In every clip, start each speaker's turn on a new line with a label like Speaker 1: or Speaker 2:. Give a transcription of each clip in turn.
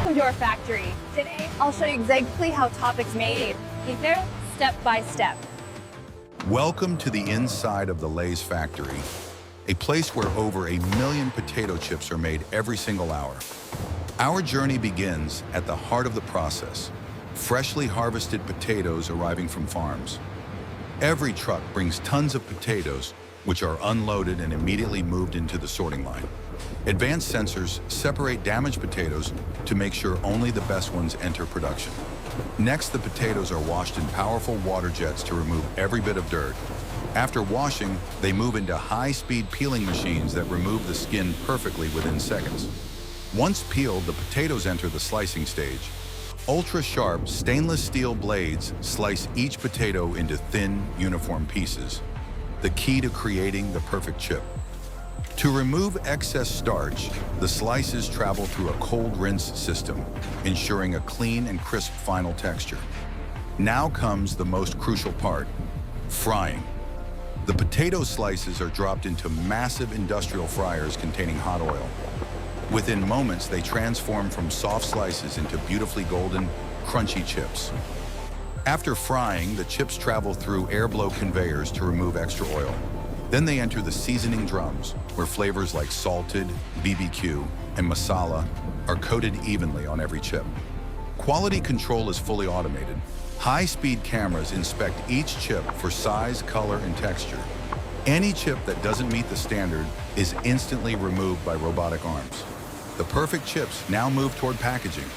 Speaker 1: Welcome to our factory. Today, I'll show you exactly how Topic's made. Be there step by step.
Speaker 2: Welcome to the inside of the Lay's factory, a place where over 1 million potato chips are made every single hour. Our journey begins at the heart of the process, freshly harvested potatoes arriving from farms. Every truck brings tons of potatoes, which are unloaded and immediately moved into the sorting line. Advanced sensors separate damaged potatoes to make sure only the best ones enter production. Next, the potatoes are washed in powerful water jets to remove every bit of dirt. After washing, they move into high-speed peeling machines that remove the skin perfectly within seconds. Once peeled, the potatoes enter the slicing stage. Ultra-sharp stainless steel blades slice each potato into thin, uniform pieces, the key to creating the perfect chip. To remove excess starch, the slices travel through a cold rinse system, ensuring a clean and crisp final texture. Now comes the most crucial part, frying. The potato slices are dropped into massive industrial fryers containing hot oil. Within moments, they transform from soft slices into beautifully golden, crunchy chips. After frying, the chips travel through air blow conveyors to remove extra oil. Then they enter the seasoning drums, where flavors like salted, BBQ, and masala are coated evenly on every chip. Quality control is fully automated. High-speed cameras inspect each chip for size, color, and texture. Any chip that doesn't meet the standard is instantly removed by robotic arms. The perfect chips now move toward packaging.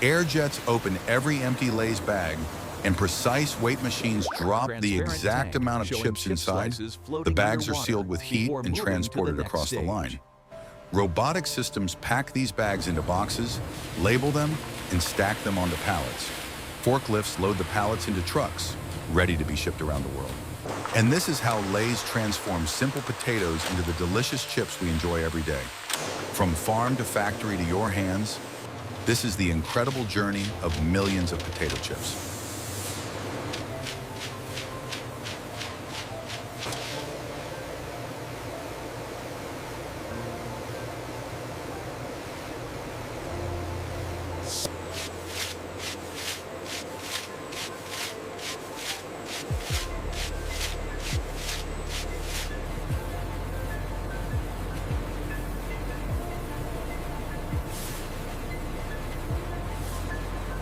Speaker 2: Air jets open every empty Lay's bag, and precise weight machines drop the exact amount of chips inside. The bags are sealed with heat and transported across the line. Robotic systems pack these bags into boxes, label them, and stack them onto pallets. Forklifts load the pallets into trucks, ready to be shipped around the world. And this is how Lay's transforms simple potatoes into the delicious chips we enjoy every day. From farm to factory to your hands, this is the incredible journey of millions of potato chips.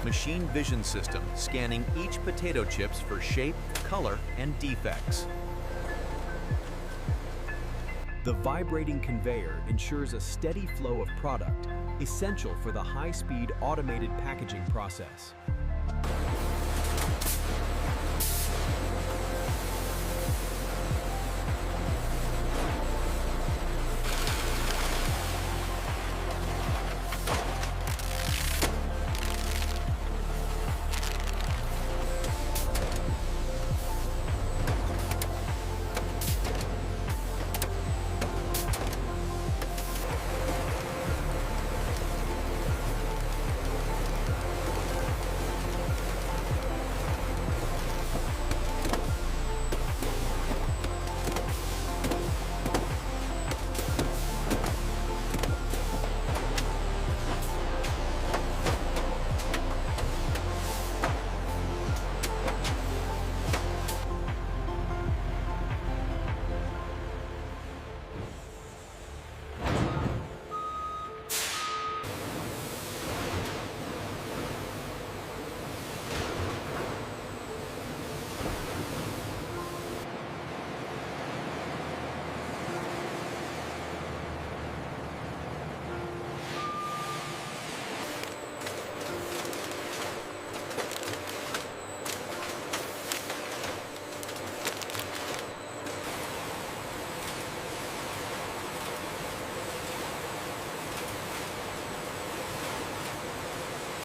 Speaker 3: Machine vision system scanning each potato chips for shape, color, and defects. The vibrating conveyor ensures a steady flow of product, essential for the high-speed automated packaging process.